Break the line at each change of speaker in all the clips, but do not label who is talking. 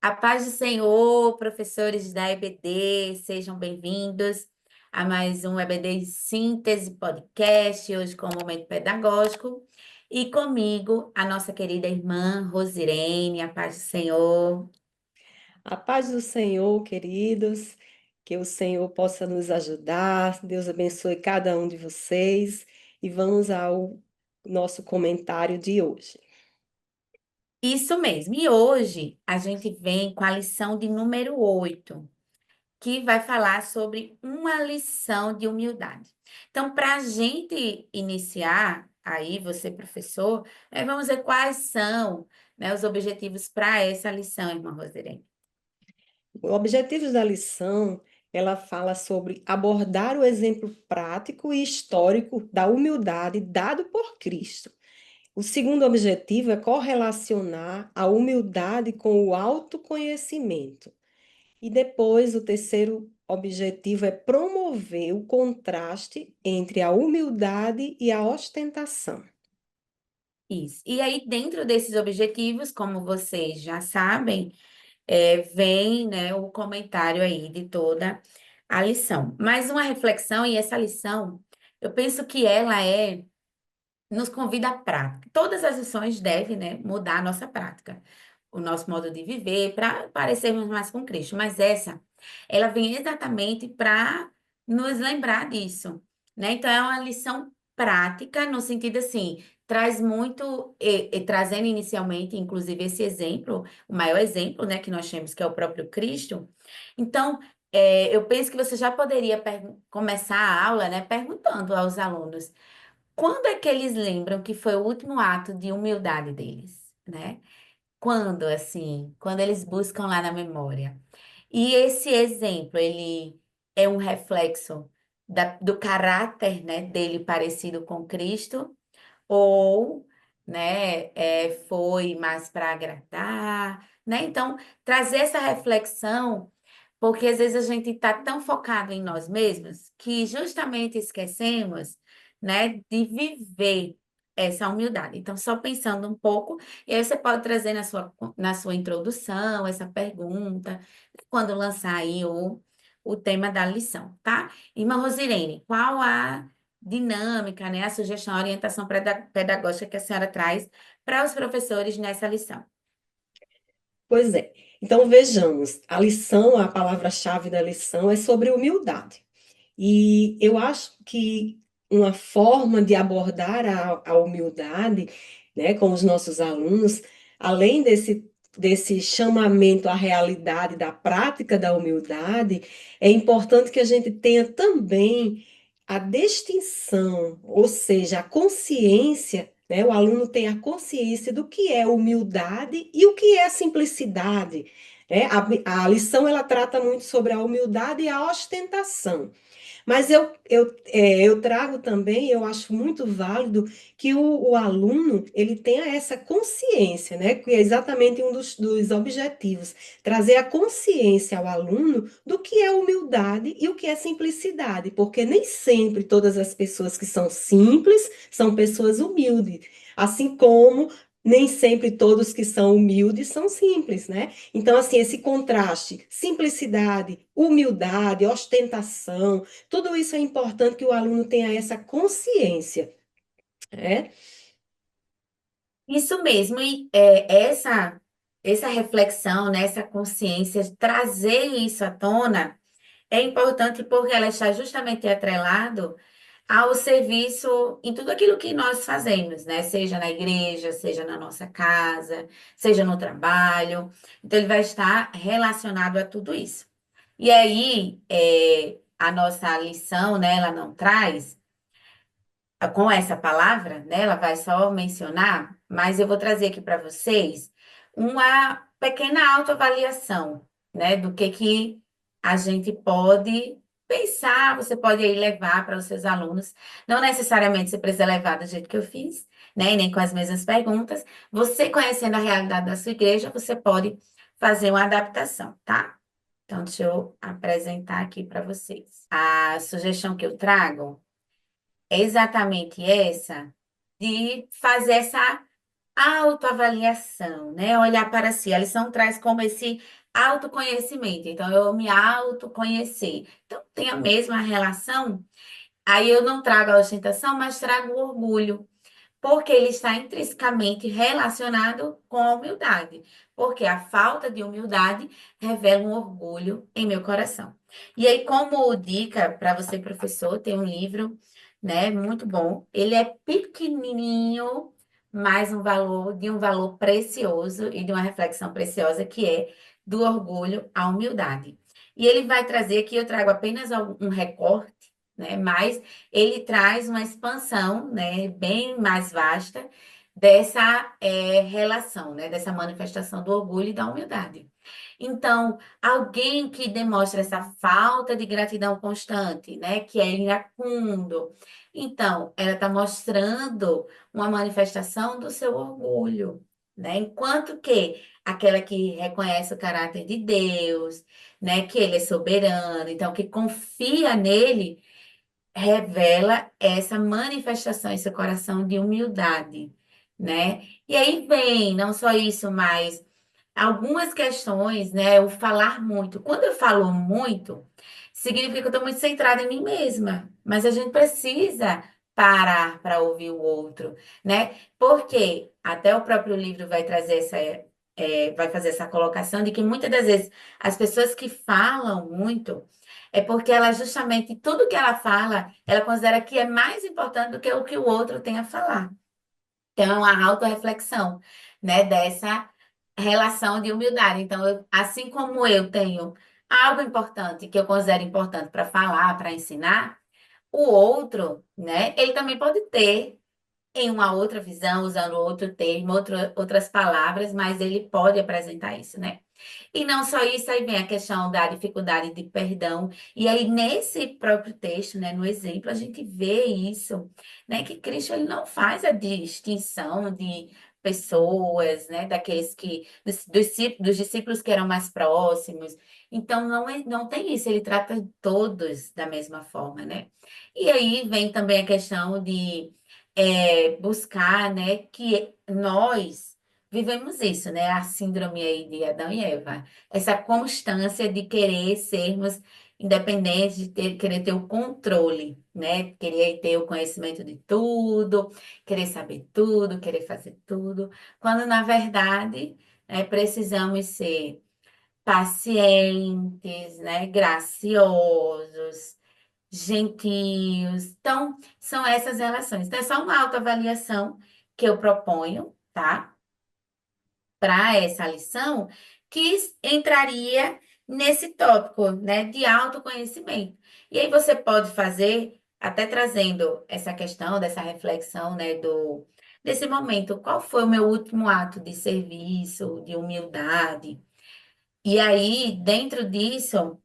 A paz do Senhor, professores da EBD, sejam bem-vindos a mais um EBD Síntese Podcast, hoje com o momento pedagógico. E comigo, a nossa querida irmã Rosirene, a paz do Senhor.
A paz do Senhor, queridos, que o Senhor possa nos ajudar. Deus abençoe cada um de vocês e vamos ao nosso comentário de hoje.
Isso mesmo, e hoje a gente vem com a lição de número 8, que vai falar sobre uma lição de humildade. Então, para a gente iniciar, aí você, professor, vamos ver quais são, né, os objetivos para essa lição, irmã Roserene.
O objetivo da lição, ela fala sobre abordar o exemplo prático e histórico da humildade dado por Cristo. O segundo objetivo é correlacionar a humildade com o autoconhecimento. E depois, o terceiro objetivo é promover o contraste entre a humildade e a ostentação.
Isso. E aí, dentro desses objetivos, como vocês já sabem, vem, né, o comentário aí de toda a lição. Mais uma reflexão, e essa lição, eu penso que ela nos convida à prática. Todas as lições devem, né, mudar a nossa prática, o nosso modo de viver, para parecermos mais com Cristo. Mas essa, ela vem exatamente para nos lembrar disso, né? Então, é uma lição prática, no sentido assim, traz muito, trazendo inicialmente, inclusive, esse exemplo, o maior exemplo, né, que nós temos, que é o próprio Cristo. Então, eu penso que você já poderia começar a aula, né, perguntando aos alunos. Quando é que eles lembram que foi o último ato de humildade deles, né? Quando, assim, quando eles buscam lá na memória. E esse exemplo, ele é um reflexo do caráter, né, dele parecido com Cristo, ou, né, foi mais para agradar, né? Então, trazer essa reflexão, porque às vezes a gente está tão focado em nós mesmos que justamente esquecemos, né, de viver essa humildade. Então, só pensando um pouco, e aí você pode trazer na sua introdução essa pergunta, quando lançar aí o tema da lição, tá? Irmã Rosirene, qual a dinâmica, né, a sugestão, a orientação pedagógica que a senhora traz para os professores nessa lição?
Pois é. Então vejamos, a lição, a palavra-chave da lição é sobre humildade. E eu acho que uma forma de abordar a humildade, né, com os nossos alunos, além desse chamamento à realidade da prática da humildade, é importante que a gente tenha também a distinção, ou seja, a consciência, né? O aluno tem a consciência do que é humildade e o que é simplicidade, né? A lição ela trata muito sobre a humildade e a ostentação. Mas eu trago também, eu acho muito válido que o aluno ele tenha essa consciência, né? Que é exatamente um dos objetivos, trazer a consciência ao aluno do que é humildade e o que é simplicidade, porque nem sempre todas as pessoas que são simples são pessoas humildes, assim como nem sempre todos que são humildes são simples, né? Então, assim, esse contraste, simplicidade, humildade, ostentação, tudo isso é importante que o aluno tenha essa consciência, né?
Isso mesmo, e essa reflexão, né, essa consciência, trazer isso à tona é importante porque ela está justamente atrelado ao serviço em tudo aquilo que nós fazemos, né? Seja na igreja, seja na nossa casa, seja no trabalho. Então, ele vai estar relacionado a tudo isso. E aí, a nossa lição, né, ela não traz com essa palavra, né? Ela vai só mencionar, mas eu vou trazer aqui para vocês uma pequena autoavaliação, né? Do que a gente pode pensar, você pode aí levar para os seus alunos. Não necessariamente você precisa levar do jeito que eu fiz, né? E nem com as mesmas perguntas. Você conhecendo a realidade da sua igreja, você pode fazer uma adaptação, tá? Então, deixa eu apresentar aqui para vocês. A sugestão que eu trago é exatamente essa, de fazer essa autoavaliação, né? Olhar para si. A lição traz como esse autoconhecimento. Então, eu me autoconhecer. Então, tem a mesma relação. Aí eu não trago a ostentação, mas trago o orgulho, porque ele está intrinsecamente relacionado com a humildade, porque a falta de humildade revela um orgulho em meu coração. E aí, como dica para você, professor, tem um livro, né, muito bom. Ele é pequenininho, mas um valor precioso e de uma reflexão preciosa que é do orgulho à humildade. E ele vai trazer aqui, eu trago apenas um recorte, né, mas ele traz uma expansão, né, bem mais vasta dessa relação, né, dessa manifestação do orgulho e da humildade. Então, alguém que demonstra essa falta de gratidão constante, né, que é iracundo, então, ela está mostrando uma manifestação do seu orgulho, né, enquanto que aquela que reconhece o caráter de Deus, né, que ele é soberano, então, que confia nele revela essa manifestação, esse coração de humildade, né? E aí vem, não só isso, mas algumas questões, né? O falar muito. Quando eu falo muito, significa que eu estou muito centrada em mim mesma, mas a gente precisa parar para ouvir o outro, né? Porque até o próprio livro vai trazer vai fazer essa colocação de que muitas das vezes as pessoas que falam muito é porque ela justamente tudo que ela fala, ela considera que é mais importante do que o outro tem a falar. Então, é uma autorreflexão, né, dessa relação de humildade. Então, assim como eu tenho algo importante que eu considero importante para falar, para ensinar, o outro, né, ele também pode ter em uma outra visão, usando outro termo, outras palavras, mas ele pode apresentar isso, né? E não só isso, aí vem a questão da dificuldade de perdão. E aí, nesse próprio texto, né, no exemplo, a gente vê isso, né, que Cristo ele não faz a distinção de pessoas, né, daqueles que, dos discípulos que eram mais próximos. Então, não tem isso, ele trata todos da mesma forma, né? E aí vem também a questão de buscar, né, que nós vivemos isso, né? A síndrome aí de Adão e Eva. Essa constância de querer sermos independentes, de querer ter o controle, né? Querer ter o conhecimento de tudo, querer saber tudo, querer fazer tudo, quando na verdade, precisamos ser pacientes, né? Graciosos, gentios. Então, são essas relações. Então, é só uma autoavaliação que eu proponho, tá? Para essa lição que entraria nesse tópico, né, de autoconhecimento. E aí você pode fazer, até trazendo essa questão, dessa reflexão, né, desse momento, qual foi o meu último ato de serviço, de humildade? E aí, dentro disso,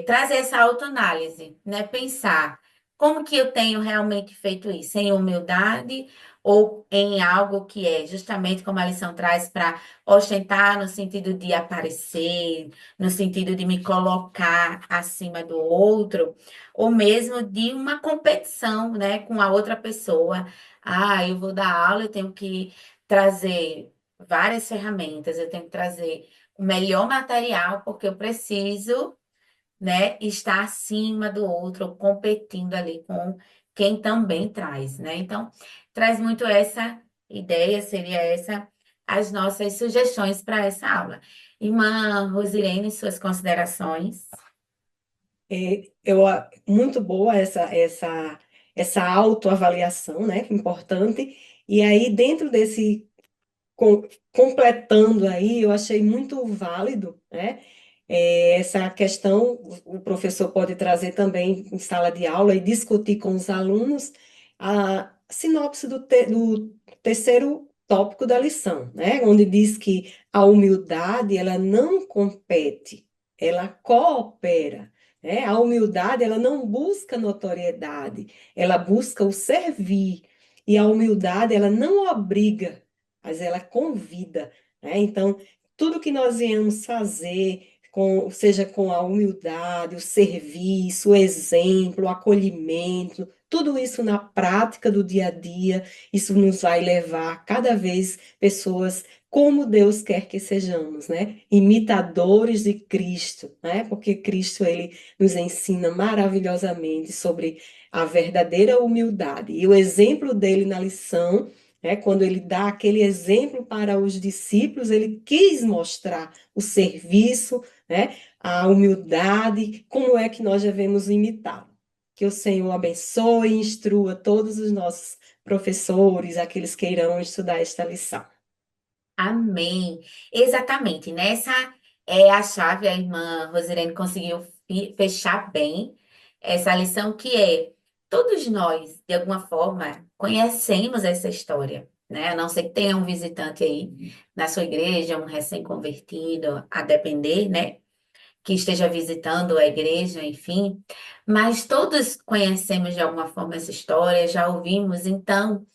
trazer essa autoanálise, né? Pensar como que eu tenho realmente feito isso, em humildade ou em algo que é justamente como a lição traz para ostentar no sentido de aparecer, no sentido de me colocar acima do outro, ou mesmo de uma competição, né, com a outra pessoa. Ah, eu vou dar aula, eu tenho que trazer várias ferramentas, eu tenho que trazer o melhor material, porque eu preciso, né, estar acima do outro, ou competindo ali com quem também traz, né? Então, traz muito essa ideia, seria essa as nossas sugestões para essa aula. Irmã Rosilene, suas considerações?
Muito boa essa autoavaliação, né? Importante. E aí, dentro desse completando aí, eu achei muito válido, né? Essa questão, o professor pode trazer também em sala de aula e discutir com os alunos a sinopse do terceiro tópico da lição, né? Onde diz que a humildade, ela não compete, ela coopera, né? A humildade, ela não busca notoriedade, ela busca o servir. E a humildade, ela não obriga, mas ela convida, né? Então, tudo que nós viemos fazer, seja com a humildade, o serviço, o exemplo, o acolhimento, tudo isso na prática do dia a dia, isso nos vai levar cada vez pessoas como Deus quer que sejamos, né? Imitadores de Cristo, né? Porque Cristo ele nos ensina maravilhosamente sobre a verdadeira humildade. E o exemplo dele na lição, né, quando ele dá aquele exemplo para os discípulos, ele quis mostrar o serviço, né, a humildade, como é que nós devemos imitá-lo. Que o Senhor abençoe e instrua todos os nossos professores, aqueles que irão estudar esta lição.
Amém. Exatamente. Nessa é a chave, a irmã Rosirene conseguiu fechar bem essa lição, que é todos nós, de alguma forma, conhecemos essa história, né? A não ser que tenha um visitante aí na sua igreja, um recém-convertido, a depender, né? Que esteja visitando a igreja, enfim. Mas todos conhecemos de alguma forma essa história, já ouvimos, então.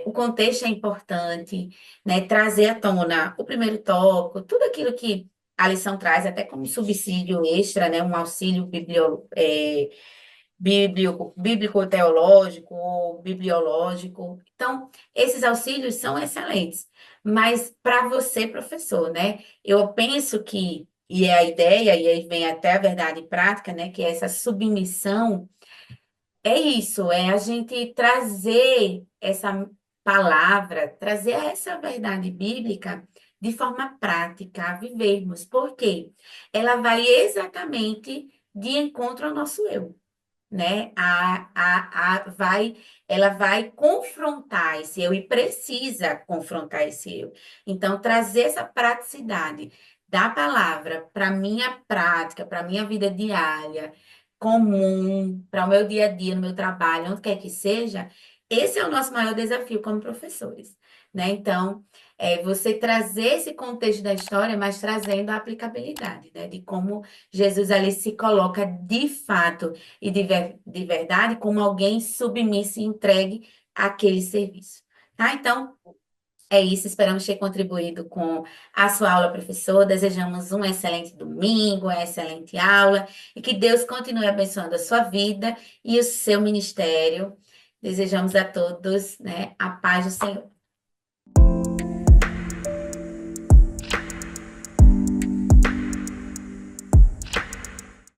O contexto é importante, né? Trazer à tona o primeiro tópico, tudo aquilo que a lição traz, até como subsídio extra, né? Um auxílio bíblico-teológico, bibliológico. Então, esses auxílios são excelentes. Mas para você, professor, né? Eu penso que, e é a ideia, e aí vem até a verdade prática, né? Que é essa submissão é isso, é a gente trazer essa palavra, trazer essa verdade bíblica de forma prática, a vivermos. Por quê? Ela vai exatamente de encontro ao nosso eu, né? Ela vai confrontar esse eu e precisa confrontar esse eu. Então, trazer essa praticidade da palavra para minha prática, para minha vida diária, comum, para o meu dia a dia, no meu trabalho, onde quer que seja, esse é o nosso maior desafio como professores, né? Então, você trazer esse contexto da história, mas trazendo a aplicabilidade, né? De como Jesus ali se coloca de fato e de verdade como alguém submisso e entregue àquele serviço. Tá? Então, é isso. Esperamos ter contribuído com a sua aula, professor. Desejamos um excelente domingo, uma excelente aula e que Deus continue abençoando a sua vida e o seu ministério. Desejamos a todos, né, a paz do Senhor.